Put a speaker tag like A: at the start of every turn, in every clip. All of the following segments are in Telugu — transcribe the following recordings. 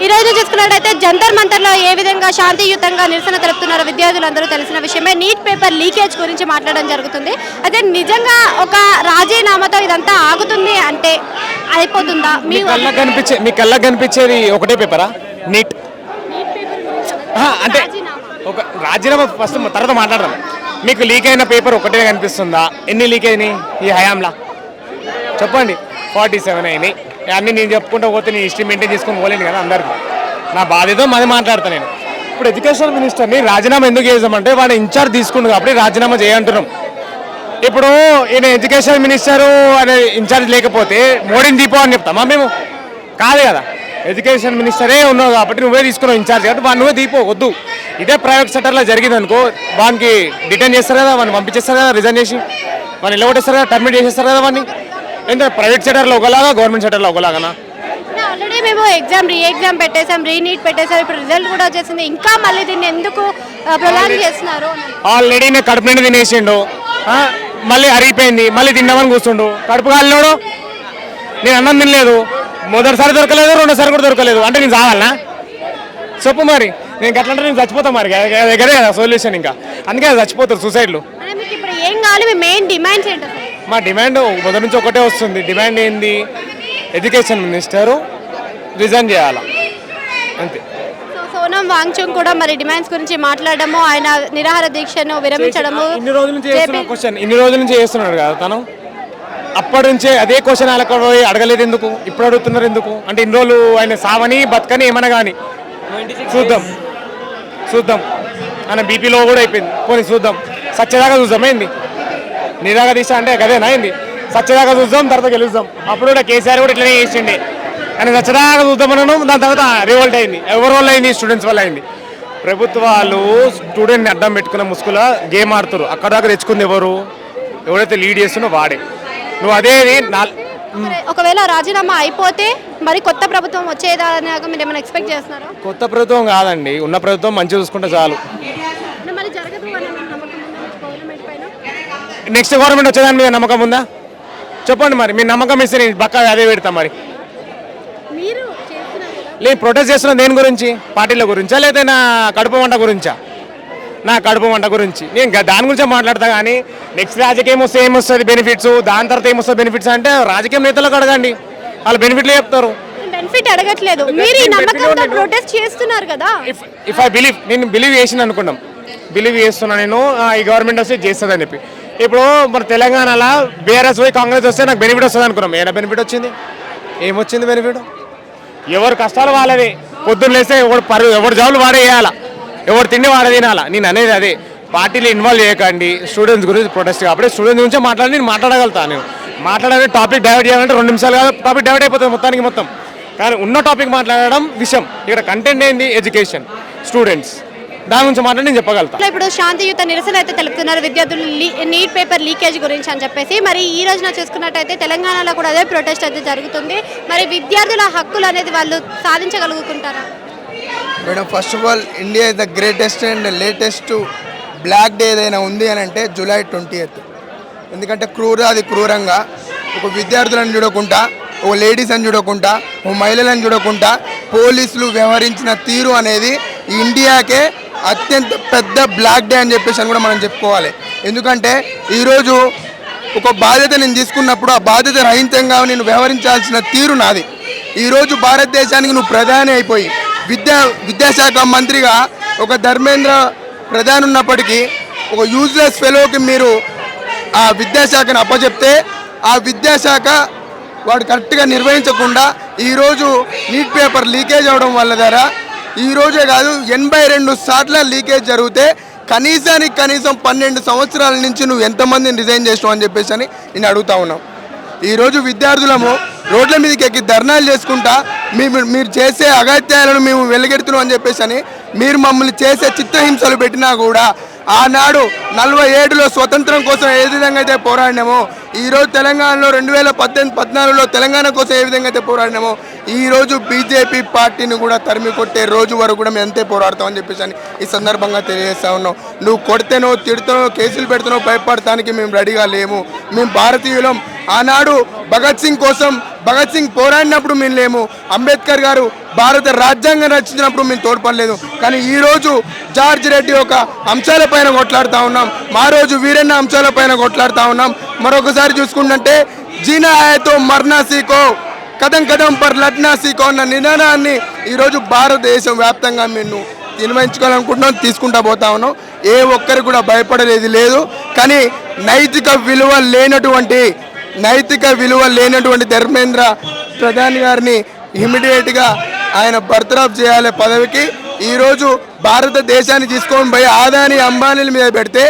A: ఈ రోజు చూసుకున్నట్లయితే జంతర్ మంతర్లో ఏ విధంగా శాంతియుతంగా నిరసన తెలుపుతున్నారో విద్యార్థులందరూ తెలిసిన విషయమే. నీట్ పేపర్ లీకేజ్ గురించి మాట్లాడడం జరుగుతుంది. అదే నిజంగా ఒక రాజీనామాతో ఇదంతా ఆగుతుంది అంటే అయిపోతుందా?
B: మీ కళ్ళకు కనిపించేది ఒకటే పేపరా నీట్? అంటే ఒక రాజీనామా ఫస్ట్ తర్వాత మాట్లాడదాం. మీకు లీక్ అయిన పేపర్ ఒకటే కనిపిస్తుందా? ఎన్ని లీక్ అయినాయి ఈ హయాంలా చెప్పండి? 47 అయినాయి. అన్నీ నేను చెప్పుకుంటూ పోతే నేను హిస్టరీ మెయింటైన్ చేసుకొని పోలేను కదా అందరికి. నా బాధ్యత అది మాట్లాడతాను నేను. ఇప్పుడు ఎడ్యుకేషన్ మినిస్టర్ని రాజీనామా ఎందుకు చేద్దామంటే వాడు ఇన్ఛార్జ్ తీసుకుండు కాబట్టి రాజీనామా చేయంటున్నాం. ఇప్పుడు ఈయన ఎడ్యుకేషన్ మినిస్టరు అనే ఇన్ఛార్జ్ లేకపోతే మోడీని దీపో అని చెప్తామా మేము? కాదు కదా, ఎడ్యుకేషన్ మినిస్టరే ఉన్నావు కాబట్టి నువ్వే తీసుకున్నావు ఇన్ఛార్జ్ కాబట్టి వాడు నువ్వే దీపో. వద్దు, ఇదే ప్రైవేట్ సెక్టర్లో జరిగింది అనుకో, వానికి డిటైన్ చేస్తారు కదా, వాడిని పంపించేస్తారు కదా, రిజైన్ చేసి వాడిని నిలబెట్టేస్తారు కదా, టర్మినేట్ చేసేస్తారు కదా వాడిని. ఎందుకంటే ప్రైవేట్ సెక్టర్లో ఒకలాగా, గవర్నమెంట్ సెక్టర్లో ఒకలాగా.
A: ఆల్రెడీ మేము రీ ఎగ్జామ్ పెట్టేసాం, రీనీట్ పెట్టేసాం, ఇప్పుడు రిజల్ట్ కూడా వచ్చేసింది. ఇంకా మళ్ళీ దీన్ని ఎందుకు ప్రొలాంగ్ చేస్తున్నారు?
B: ఆల్రెడీ నేను కడుపు నిండా తినేసిండు, మళ్ళీ అరిగిపోయింది, మళ్ళీ తిన్నామని కూర్చుండు. కడుపు కాలినోడు నేను అన్నం తినలేదు, మొదటిసారి దొరకలేదు, రెండోసారి కూడా దొరకలేదు అంటే నేను చావాలనా చెప్పు? మరి నేను అట్లా అంటే నేను చచ్చిపోతాను. మరి దగ్గరే కదా సొల్యూషన్, ఇంకా అందుకే చచ్చిపోతారు సూసైడ్లు.
A: ఇప్పుడు ఏం కావాలి? మీ మెయిన్ డిమాండ్స్ ఏంటి?
B: మా డిమాండ్ మొదటి నుంచి ఒకటే వస్తుంది. డిమాండ్ ఏంది? ఎడ్యుకేషన్ మినిస్టరు రిజైన్ చేయాలా, అంతే.
A: సోనం వాంగ్చుక్ కూడా మరి డిమాండ్స్ గురించి మాట్లాడము, ఆయన నిరాహార దీక్షను విరమించడము.
B: ఇన్ని రోజుల నుంచి చేస్తున్నాడు కదా తను. అప్పటి నుంచే అదే క్వశ్చన్ వాళ్ళకి అడగలేదు ఎందుకు? ఇప్పుడు అడుగుతున్నారు ఎందుకు? అంటే ఇన్ని రోజులు ఆయన సావని బతకని ఏమన్నా కానీ చూద్దాం ఆయన బీపీలో కూడా అయిపోయింది. పోనీ చూద్దాం, సత్యదాకా చూద్దాం. ఏంది నిరాగ దీక్ష అంటే గదేనా? ఏంది సత్యదాకా చూద్దాం, తర్వాత గెలుద్దాం. అప్పుడు కూడా కేసీఆర్ కూడా ఇట్లనే చేసిండే, కానీ సత్యదాకా చూద్దామనను. దాని తర్వాత రివోల్ట్ అయింది. ఎవరి వల్ల అయింది? స్టూడెంట్స్ వల్ల అయింది. ప్రభుత్వాలు స్టూడెంట్ని అడ్డం పెట్టుకున్న ముసుగుల గేమ్ ఆడుతారు. అక్కడ దాకా తెచ్చుకుంది ఎవరైతే లీడ్ చేస్తున్నో వాడే. నువ్వు అదే
A: ఒకవేళ రాజీనామా అయిపోతే మరి కొత్త ప్రభుత్వం వచ్చేదాకా మీరు ఏమైనా ఎక్స్పెక్ట్ చేస్తున్నారా?
B: కొత్త ప్రభుత్వం కాదండి, ఉన్న ప్రభుత్వం మంచిగా చూసుకుంటే చాలు. నెక్స్ట్ గవర్నమెంట్ వచ్చేదాని మీద నమ్మకం ఉందా చెప్పండి? మరి మీ నమ్మకం ఇస్తే నేను పక్కా అదే పెడతాం. మరి లేదు ప్రొటెస్ట్ చేస్తున్నా దేని గురించి? పార్టీల గురించా లేదా నా కడుపు వంట గురించా? నా కడుపు వంట గురించి నేను దాని గురించే మాట్లాడతా. కానీ నెక్స్ట్ రాజకీయం వస్తే ఏమొస్తుంది బెనిఫిట్స్, దాని తర్వాత ఏమొస్తుంది బెనిఫిట్స్ అంటే రాజకీయ నేతలకు అడగండి, వాళ్ళు బెనిఫిట్లు చెప్తారు.
A: బెనిఫిట్ అడగట్లేదు, మీరు ఈ నమ్మకంతో ప్రొటెస్ట్ చేస్తున్నారు కదా.
B: ఇఫ్ ఐ బిలీవ్, నేను బిలీవ్ చేసిన అనుకున్నాం, బిలీవ్ చేస్తున్నా నేను ఈ గవర్నమెంట్ వస్తే చేస్తుందని చెప్పి. ఇప్పుడు మన తెలంగాణలో బీఆర్ఎస్ పోయి కాంగ్రెస్ వస్తే నాకు బెనిఫిట్ వస్తుంది అనుకున్నాం. ఏమైనా బెనిఫిట్ వచ్చింది? ఏమొచ్చింది బెనిఫిట్? ఎవరు కష్టాలు వాళ్ళది. పొద్దున్న లేస్తే ఎవరు జాబులు వాడే వేయాలా, ఎవరు తిండి వాడే తినాలా. నేను అనేది అదే, పార్టీలు ఇన్వాల్వ్ చేయకండి. స్టూడెంట్స్ గురించి ప్రొటెస్ట్ కాబట్టి స్టూడెంట్స్ గురించే మాట్లాడి నేను మాట్లాడగలుగుతాను. నేను మాట్లాడాలి, టాపిక్ డైవర్ట్ చేయాలంటే 2 నిమిషాలు కాదు, టాపిక్ డైవర్ట్ అయిపోతుంది మొత్తం. కానీ ఉన్న టాపిక్ మాట్లాడడం విషయం. ఇక్కడ కంటెంట్ ఏంది? ఎడ్యుకేషన్, స్టూడెంట్స్, దాని గురించి మాట్లాడి నేను చెప్పగలుగుతాను.
A: ఇప్పుడు శాంతియుత నిరసన అయితే తెలుపుతున్నారు విద్యార్థులు నీట్ పేపర్ లీకేజ్ గురించి అని చెప్పేసి. మరి ఈ రోజున చూసుకున్నట్టయితే తెలంగాణలో కూడా అదే ప్రొటెస్ట్ అయితే జరుగుతుంది. మరి విద్యార్థుల హక్కులు అనేది వాళ్ళు సాధించగలుగుతుంటారా?
C: Madam, first of all India is the greatest and latest black day ఏదైనా ఉంది అని అంటే జూలై 20th. ఎందుకంటే క్రూరంగా ఒక విద్యార్థులను చూడకుండా, ఒక లేడీస్ అని చూడకుండా, ఒక మహిళలను చూడకుండా పోలీసులు వ్యవహరించిన తీరు అనేది ఇండియాకే అత్యంత పెద్ద బ్లాక్ డే అని చెప్పేసి కూడా మనం చెప్పుకోవాలి. ఎందుకంటే ఈరోజు ఒక బాధ్యత నేను తీసుకున్నప్పుడు ఆ బాధ్యత రహితంగా నేను వ్యవహరించాల్సిన తీరు నాది. ఈరోజు భారతదేశానికి నువ్వు ప్రధాని అయిపోయి విద్యాశాఖ మంత్రిగా ఒక ధర్మేంద్ర ప్రధాని ఉన్నప్పటికీ ఒక యూజ్లెస్ ఫెలోకి మీరు ఆ విద్యాశాఖను అప్పచెప్తే ఆ విద్యాశాఖ వాడు కరెక్ట్గా నిర్వహించకుండా ఈరోజు నీట్ పేపర్ లీకేజ్ అవడం వల్ల ద్వారా ఈరోజే కాదు 82 సార్లు లీకేజ్ జరిగితే కనీసం 12 సంవత్సరాల నుంచి నువ్వు ఎంతమందిని రిజైన్ చేసినావు అని చెప్పేసి అని నేను అడుగుతా ఉన్నాం. ఈరోజు విద్యార్థులము రోడ్ల మీదకి ఎక్కి ధర్నాలు చేసుకుంటా మీరు చేసే అగత్యాలను మేము వెలుగెడుతున్నాం అని చెప్పేసి అని మీరు మమ్మల్ని చేసే చిత్రహింసలు పెట్టినా కూడా ఆనాడు 47లో స్వతంత్రం కోసం ఏ విధంగా అయితే పోరాడినామో, ఈరోజు తెలంగాణలో 2014లో తెలంగాణ కోసం ఏ విధంగా అయితే పోరాడినామో ఈరోజు బీజేపీ పార్టీని కూడా తరిమి కొట్టే రోజు వరకు కూడా మేము అంతే పోరాడతామని చెప్పేసి అని ఈ సందర్భంగా తెలియజేస్తా ఉన్నాం. నువ్వు కొడితేనో తిడుతానో కేసులు పెడుతానో భయపడటానికి మేము రెడీగా లేము. మేము భారతీయులం. ఆనాడు భగత్ సింగ్ కోసం భగత్ సింగ్ పోరాడినప్పుడు మేము లేము. అంబేద్కర్ గారు భారత రాజ్యాంగం రచించినప్పుడు మేము తోడ్పడలేదు. కానీ ఈరోజు జార్జ్ రెడ్డి ఒక అంశాలపైన కొట్లాడుతూ ఉన్నాం. మా రోజు వీరన్న అంశాలపైన కొట్లాడుతూ ఉన్నాం. మరొకసారి చూసుకుంటే జీనా ఆయతో మర్నా సీకో కదం కదం పర్ లడ్నా సీకో అన్న నినాదాన్ని ఈరోజు భారతదేశం వ్యాప్తంగా మేము నిర్వహించుకోవాలనుకుంటున్నాం, తీసుకుంటా పోతా ఉన్నాం. ఏ ఒక్కరికి కూడా భయపడలేదు లేదు. కానీ నైతిక విలువ లేనటువంటి ధర్మేంద్ర ప్రధాని గారిని ఇమీడియట్గా ఆయన బర్తరఫ్ చేయాలి పదవికి. ఈరోజు భారతదేశాన్ని తీసుకొని పోయి ఆదాని అంబానీల మీద పెడితే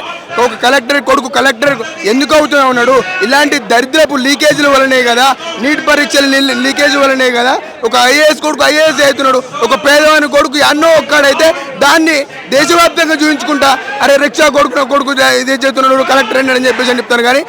C: ఒక కలెక్టర్ కొడుకు కలెక్టర్ ఎందుకు అవుతూనే ఉన్నాడు? ఇలాంటి దరిద్రపు లీకేజీల వల్లనే కదా, నీట్ పరీక్షల లీకేజ్ వల్లనే కదా ఒక ఐఏఎస్ కొడుకు ఐఏఎస్ అవుతున్నాడు. ఒక పేదవాని కొడుకు అన్నో ఒక్కడైతే దాన్ని దేశవ్యాప్తంగా చూపించుకుంటా అరే రిక్షా కొడుకు ఇదే చేస్తున్నాడు కలెక్టర్ అని చెప్పేసి చెప్తారు. కానీ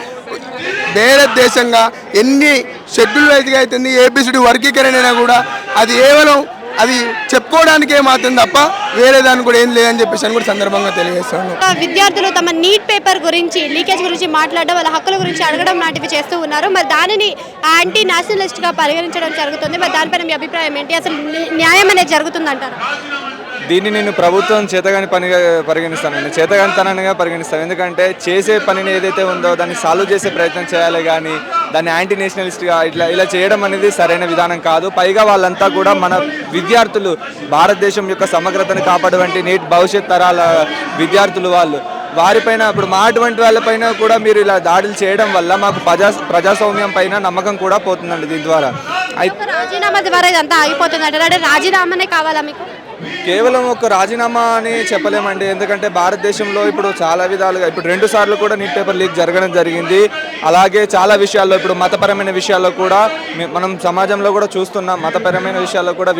C: వేరే దేశంగా ఎన్ని షెడ్యూల్ అయితే అవుతుంది ఏబిసిడి వర్గీకరణ అయినా కూడా అది కేవలం అది చెప్పుకోవడానికే మాత్రం తప్ప వేరే దానికి కూడా ఏం లేదని చెప్పేసి అని కూడా సందర్భంగా తెలియజేస్తాను.
A: విద్యార్థులు తమ నీట్ పేపర్ గురించి లీకేజ్ గురించి మాట్లాడడం, వాళ్ళ హక్కుల గురించి అడగడం లాంటివి చేస్తూ ఉన్నారు. మరి దానిని యాంటీ నేషనలిస్ట్గా పరిగణించడం జరుగుతుంది. మరి దానిపైన మీ అభిప్రాయం ఏంటి? అసలు న్యాయం అనేది జరుగుతుందంటారా?
D: దీన్ని నేను ప్రభుత్వం చేతగాని పనిగా పరిగణిస్తాను, చేతగానితనంగా పరిగణిస్తాను. ఎందుకంటే చేసే పనిని ఏదైతే ఉందో దాన్ని సాల్వ్ చేసే ప్రయత్నం చేయాలి, కానీ దాన్ని యాంటీ నేషనలిస్ట్గా ఇలా చేయడం అనేది సరైన విధానం కాదు. పైగా వాళ్ళంతా కూడా మన విద్యార్థులు, భారతదేశం యొక్క సమగ్రతను కాపాడేటువంటి నేటి భవిష్యత్ తరాల విద్యార్థులు వారిపైన ఇప్పుడు మా అటువంటి వాళ్ళపైన కూడా మీరు ఇలా దాడులు చేయడం వల్ల మాకు ప్రజాస్వామ్యం పైన నమ్మకం కూడా పోతుందండి. దీని ద్వారా
A: రాజీనామా ద్వారా ఇదంతా ఆగిపోతుంది అంటే రాజీనామానే కావాలా మీకు?
D: కేవలం ఒక రాజీనామా అని చెప్పలేమండి. ఎందుకంటే భారతదేశంలో ఇప్పుడు చాలా విధాలుగా ఇప్పుడు 2 సార్లు కూడా నీట్ పేపర్ లీక్ జరగడం జరిగింది. అలాగే చాలా విషయాల్లో ఇప్పుడు మతపరమైన విషయాల్లో కూడా మనం సమాజంలో కూడా చూస్తున్నాం. మతపరమైన విషయాల్లో కూడా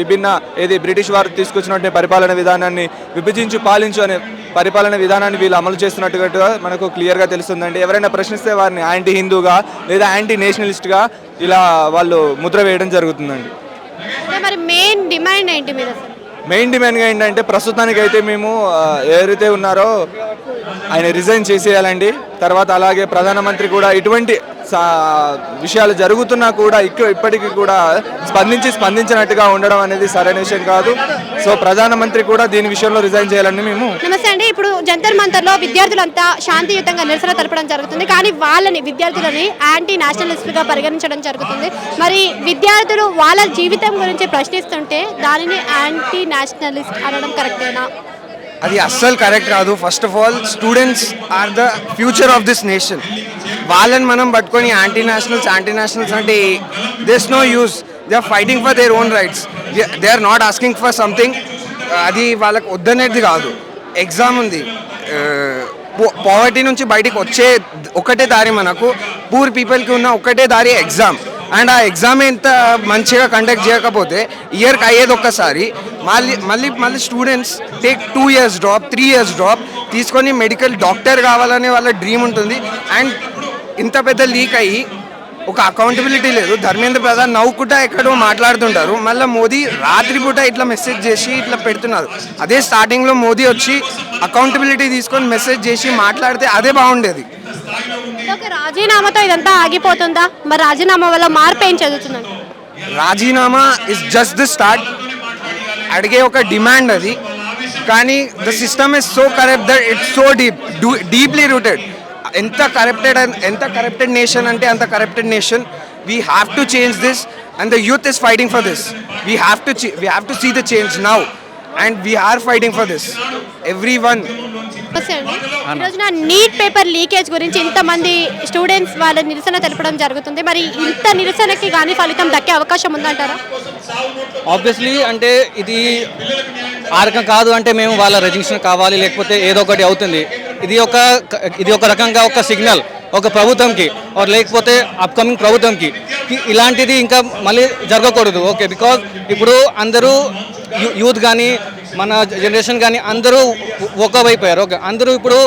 D: బ్రిటిష్ వారు తీసుకొచ్చినటువంటి పరిపాలన విధానాన్ని విభజించు పాలించు అనే పరిపాలన విధానాన్ని వీళ్ళు అమలు చేస్తున్నట్టుగా మనకు క్లియర్గా తెలుస్తుందండి. ఎవరైనా ప్రశ్నిస్తే వారిని యాంటీ హిందూగా లేదా యాంటీ నేషనలిస్ట్గా ఇలా వాళ్ళు ముద్ర వేయడం జరుగుతుందండి.
A: మరి మెయిన్ డిమాండ్ ఏంటి మీద?
D: మెయిన్ డిమాండ్గా ఏంటంటే ప్రస్తుతానికైతే మేము ఎవరైతే ఉన్నారో ఆయన రిజైన్ చేసేయాలండి. తర్వాత అలాగే ప్రధానమంత్రి కూడా ఇటువంటి విషయాలు జరుగుతున్నా కూడా ఇప్పటికీ కూడా స్పందించినట్టుగా ఉండడం అనేది సరైన విషయం కాదు. సో ప్రధానమంత్రి కూడా దీని విషయంలో రిజైన్ చేయాలని మేము.
A: నమస్తే అండి. ఇప్పుడు జంతర్ మంతర్లో విద్యార్థులంతా శాంతియుతంగా నిరసన తెలపడం జరుగుతుంది, కానీ విద్యార్థులని యాంటీ నేషనలిస్ట్గా పరిగణించడం జరుగుతుంది. మరి విద్యార్థులు వాళ్ళ జీవితం గురించి ప్రశ్నిస్తుంటే దానిని యాంటీ నేషనలిస్ట్ అనడం కరెక్టేనా?
E: అది అస్సలు కరెక్ట్ కాదు. First of all students are the future of this nation. వాళ్ళని మనం పట్టుకొని యాంటీ నేషనల్స్ అంటే there no use. They are fighting for their own rights. They are not asking for something. అది వాళ్ళకి వద్దనేది కాదు. ఎగ్జామ్ ఉంది, పావర్టీ నుంచి బయటికి వచ్చే ఒకటే దారి మనకు, పూర్ పీపుల్కి ఉన్న ఒకటే దారి ఎగ్జామ్. అండ్ ఆ ఎగ్జామ్ ఎంత మంచిగా కండక్ట్ చేయకపోతే ఇయర్కి అయ్యేది ఒక్కసారి. మళ్ళీ students take 2 years drop, 3 years drop తీసుకొని మెడికల్ డాక్టర్ కావాలనే వాళ్ళ డ్రీమ్ ఉంటుంది. అండ్ ఇంత పెద్ద లీక్ అయ్యి ఒక అకౌంటబిలిటీ లేదు. ధర్మేంద్ర ప్రధాన్ నవ్వుకుంటా ఎక్కడో మాట్లాడుతుంటారు, మళ్ళీ మోదీ రాత్రిపూట ఇట్లా మెసేజ్ చేసి ఇట్లా పెడుతున్నారు. అదే స్టార్టింగ్లో మోదీ వచ్చి అకౌంటబిలిటీ తీసుకొని మెసేజ్ చేసి మాట్లాడితే అదే బాగుండేది.
A: రాజీనామాతో ఇదంతా ఆగిపోతుందా? మరి రాజీనామా వల్ల మార్పు ఏం చదువుతుందండి?
E: రాజీనామా ఇస్ జస్ట్ ది స్టార్ట్. అడిగే ఒక డిమాండ్ అది, కానీ the system is so corrupt that it's so deeply rooted. ఎంత కరప్టెడ్ నేషన్ అంటే అంత corrupted nation. We have to change this and the youth is fighting for this. We have to see the change now and we are fighting for this everyone.
A: ఈరోజున నీట్ పేపర్ లీకేజ్ గురించి ఇంతమంది స్టూడెంట్స్ వాళ్ళ నిరసన తెలపడం జరుగుతుంది. మరి ఇంత నిరసనకి కానీ ఫలితం దక్కే అవకాశం ఉందంటారా?
F: ఆబ్వియస్లీ అంటే ఇది ఆ రకం కాదు. అంటే మేము వాళ్ళ రెజిగ్నేషన్ కావాలి లేకపోతే ఏదో ఒకటి అవుతుంది. ఇది ఒక రకంగా ఒక సిగ్నల్ ఒక ప్రభుత్వంకి లేకపోతే అప్కమింగ్ ప్రభుత్వంకి ఇలాంటిది ఇంకా మళ్ళీ జరగకూడదు. ఓకే, బికాజ్ ఇప్పుడు అందరూ యూత్ కానీ మన జనరేషన్ కానీ అందరూ ఒకవైపోయారు. ఓకే, అందరూ ఇప్పుడు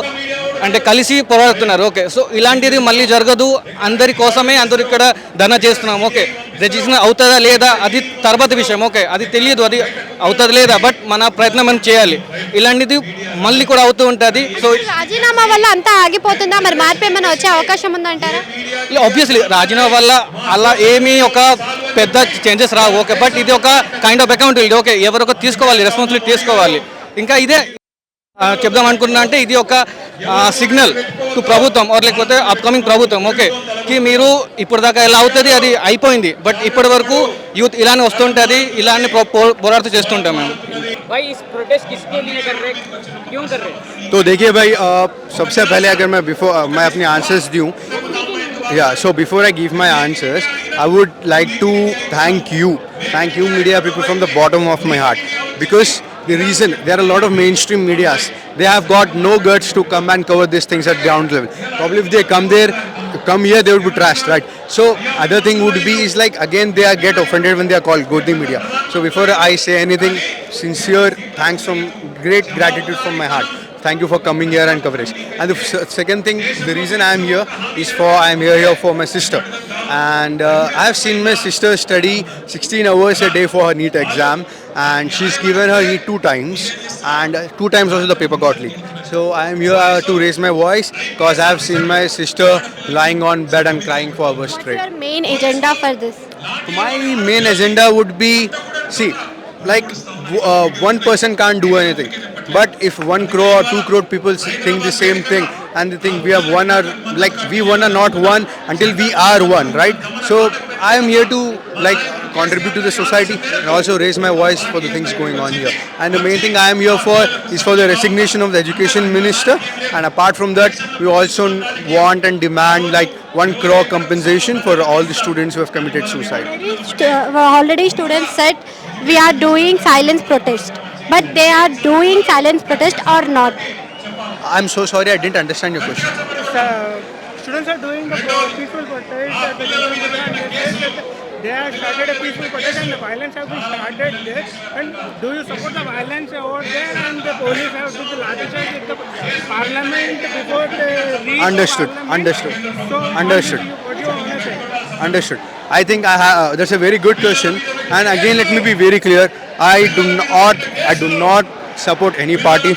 F: అంటే కలిసి పోరాడుతున్నారు. ఓకే, సో ఇలాంటిది మళ్ళీ జరగదు, అందరి కోసమే అందరూ ఇక్కడ ధర్నా చేస్తున్నాం. ఓకే, రిజిస్ట్రేషన్ అవుతుందా లేదా అది తర్వాత విషయం. ఓకే, అది తెలియదు, అది అవుతుందా లేదా, బట్ మన ప్రయత్నం మనం చేయాలి. ఇలాంటిది మళ్ళీ కూడా అవుతూ ఉంటుంది. సో
A: రాజీనామా వల్ల అంతా ఆగిపోతుందా? మరి మార్పు ఏమైనా వచ్చే అవకాశం ఉందంటారా?
F: ఆబ్వియస్లీ రాజీనామా వల్ల అలా ఏమీ ఒక పెద్ద చేంజెస్ రావు. ఓకే, బట్ ఇది ఒక కైండ్ ఆఫ్ అకౌంటబిలిటీ. ఓకే, ఎవరొక తీసుకోవాలి, రెస్పాన్సిబిలిటీ తీసుకోవాలి. ఇంకా ఇదే చెప్దాం అనుకున్నా అంటే ఇది ఒక సిగ్నల్ టు ప్రభుత్వం లేకపోతే అప్కమింగ్ ప్రభుత్వం. ఓకే, కి మీరు ఇప్పుడు దాకా ఎలా అవుతుంది అది అయిపోయింది, బట్ ఇప్పటి వరకు యూత్ ఇలానే వస్తుంటుంది, ఇలానే పోరాడుతూ చేస్తుంటాం మేము.
G: भाई इस प्रोटेस्ट किसके लिए कर रहे, क्यों कर रहे?
H: तो देखिए भाई, सबसे पहले अगर मैं अपने आंसर्स दूं, so before I give my answers, I would like to thank you media people from the bottom of my heart, because the reason there are a lot of mainstream medias, they have got no guts to come and cover these things at ground level. Probably if they come here they would be trashed, right? So other thing would be is like, again they get offended when they are called Godi media. So before I say anything, sincere thanks from great gratitude from my heart. Thank you for coming here and coverage. And the second thing, the reason I am here is I am here for my sister. And I have seen my sister study 16 hours a day for her NEET exam, and she's given her NEET 2 times, and 2 times also the paper got leaked. So I am here to raise my voice because I have seen my sister lying on bed and crying for hours straight.
A: What's your main agenda for this?
H: My main agenda would be, see, like one person can't do anything, but if 1 crore or 2 crore people think the same thing and they think we have one, or like we one are not one until we are one, right? So I am here to like contribute to the society and also raise my voice for the things going on here. And the main thing I am here for is for the resignation of the education minister, and apart from that we also want and demand like 1 crore compensation for all the students who have committed suicide.
A: Already students said we are doing silence protest, but they are doing silence protest or not?
H: I'm so sorry, I didn't understand your question.
I: Students are doing the peaceful protest at the Jantar Mantar, and they said that they have started a peaceful protest and the violence have been started there. And do you support the violence over there? And the police have did the lathi charge with the parliament before they reach
H: Understood,
I: parliament.
H: understood,
I: So
H: understood.
I: What do you want to say?
H: Understood. I think that's a very good question, and again let me be very clear. I do not support any party.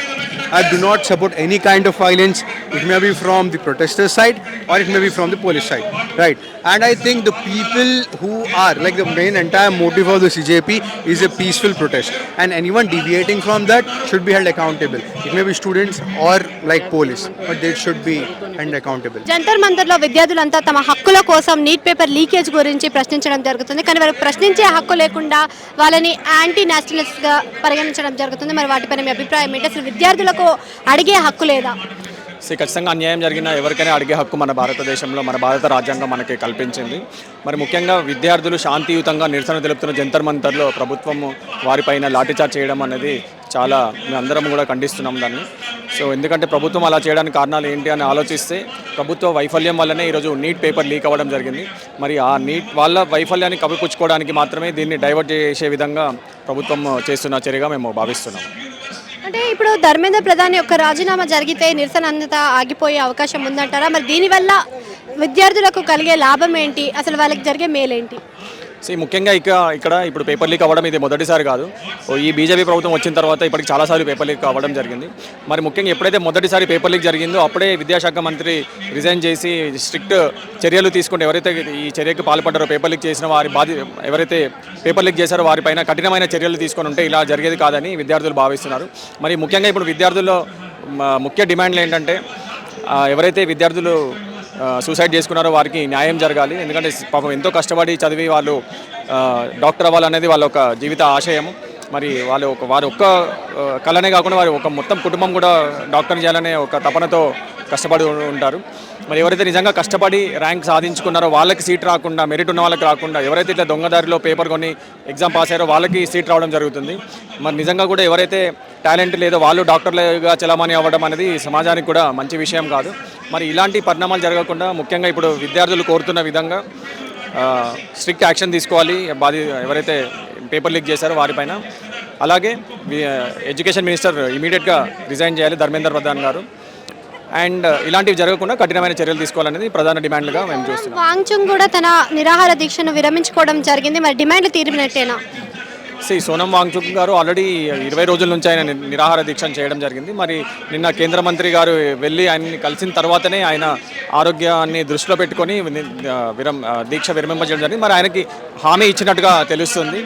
H: I do not support any kind of violence. It may be from the protester side or it may be from the police side, right? And I think the people who are like the main entire motive of the CJP is a peaceful protest, and anyone deviating from that should be held accountable. It may be students or like police, but they should be held accountable.
A: Jantar మంతర్లో విద్యార్థులంతా తమ హక్కుల కోసం నీట్ పేపర్ లీకేజ్ గురించి ప్రశ్నించడం జరుగుతుంది. కానీ వారికి ప్రశ్నించే హక్కు లేకుండా వాళ్ళని యాంటీ నేషనలిస్ట్గా పరిగణించడం జరుగుతుంది. మరి వాటిపైన మీ అభిప్రాయం ఏంటి? అసలు విద్యార్థులకు అడిగే హక్కు లేదా?
J: ఖచ్చితంగా అన్యాయం జరిగినా ఎవరికైనా అడిగే హక్కు మన భారతదేశంలో మన భారత రాజ్యాంగం మనకి కల్పించింది. మరి ముఖ్యంగా విద్యార్థులు శాంతియుతంగా నిరసన తెలుపుతున్న జంతర్ మంతర్లో ప్రభుత్వం వారిపైన లాఠీచార్జ్ చేయడం అనేది చాలా మేమందరం కూడా ఖండిస్తున్నాం దాన్ని. సో ఎందుకంటే ప్రభుత్వం అలా చేయడానికి కారణాలు ఏంటి అని ఆలోచిస్తే ప్రభుత్వ వైఫల్యం వల్లనే ఈరోజు నీట్ పేపర్ లీక్ అవ్వడం జరిగింది. మరి ఆ నీట్ వాళ్ళ వైఫల్యాన్ని కప్పిపుచ్చుకోవడానికి మాత్రమే దీన్ని డైవర్ట్ చేసే విధంగా ప్రభుత్వం చేస్తున్న చర్యగా మేము భావిస్తున్నాం.
A: అంటే ఇప్పుడు ధర్మేంద్ర ప్రధాన్ యొక్క రాజీనామా జరిగితే నిరసన అంతా ఆగిపోయే అవకాశం ఉందంటారా? మరి దీనివల్ల విద్యార్థులకు కలిగే లాభం ఏంటి? అసలు వాళ్ళకి జరిగే మేలేంటి?
J: ముఖ్యంగా ఇక్కడ ఇప్పుడు పేపర్ లీక్ అవ్వడం ఇది మొదటిసారి కాదు. ఈ బీజేపీ ప్రభుత్వం వచ్చిన తర్వాత ఇప్పటికి చాలాసార్లు పేపర్ లీక్ అవ్వడం జరిగింది. మరి ముఖ్యంగా ఎప్పుడైతే మొదటిసారి పేపర్ లీక్ జరిగిందో అప్పుడే విద్యాశాఖ మంత్రి రిజైన్ చేసి స్ట్రిక్ట్ చర్యలు తీసుకుంటే ఎవరైతే ఈ చర్యకు పాల్పడ్డారో పేపర్ లీక్ చేసిన ఎవరైతే పేపర్ లీక్ చేశారో వారిపైన కఠినమైన చర్యలు తీసుకొని ఉంటే ఇలా జరిగేది కాదని విద్యార్థులు భావిస్తున్నారు. మరి ముఖ్యంగా ఇప్పుడు విద్యార్థుల్లో ముఖ్య డిమాండ్లు ఏంటంటే ఎవరైతే విద్యార్థులు సూసైడ్ చేసుకున్నారో వారికి న్యాయం జరగాలి. ఎందుకంటే పాపం ఎంతో కష్టపడి చదివి వాళ్ళు డాక్టర్ అవ్వాలనేది వాళ్ళ ఒక జీవిత ఆశయము. మరి వారి ఒక్క కళనే కాకుండా వారి ఒక మొత్తం కుటుంబం కూడా డాక్టర్ చేయాలనే ఒక తపనతో కష్టపడి ఉంటారు. మరి ఎవరైతే నిజంగా కష్టపడి ర్యాంక్ సాధించుకున్నారో వాళ్ళకి సీట్ రాకుండా, మెరిట్ ఉన్న వాళ్ళకి రాకుండా, ఎవరైతే ఇట్లా దొంగదారిలో పేపర్ కొని ఎగ్జామ్ పాస్ అయ్యారో వాళ్ళకి సీట్ రావడం జరుగుతుంది. మరి నిజంగా కూడా ఎవరైతే టాలెంట్ లేదో వాళ్ళు డాక్టర్లుగా చలామణి అవ్వడం అనేది సమాజానికి కూడా మంచి విషయం కాదు. మరి ఇలాంటి పరిణామాలు జరగకుండా ముఖ్యంగా ఇప్పుడు విద్యార్థులు కోరుతున్న విధంగా స్ట్రిక్ట్ యాక్షన్ తీసుకోవాలి ఎవరైతే పేపర్ లీక్ చేశారో వారిపైన. అలాగే ఎడ్యుకేషన్ మినిస్టర్ ఇమీడియట్గా రిజైన్ చేయాలి ధర్మేంద్ర ప్రధాన్ గారు. అండ్ ఇలాంటివి జరగకుండా కఠినమైన చర్యలు తీసుకోవాలనేది ప్రధాన డిమాండ్గా మేము చూస్తున్నాం.
A: వాంగ్చుంగ్ కూడా తన నిరాహార దీక్షను విరమించుకోవడం జరిగింది. మరి డిమాండ్లు తీరినట్టేనా?
J: సోనం వాంగ్చుక్ గారు ఆల్రెడీ 20 రోజుల నుంచి ఆయన నిరాహార దీక్షను చేయడం జరిగింది. మరి నిన్న కేంద్ర మంత్రి గారు వెళ్ళి ఆయన్ని కలిసిన తర్వాతనే ఆయన ఆరోగ్యాన్ని దృష్టిలో పెట్టుకొని దీక్ష విరమింపజేయడం జరిగింది. మరి ఆయనకి హామీ ఇచ్చినట్టుగా తెలుస్తుంది.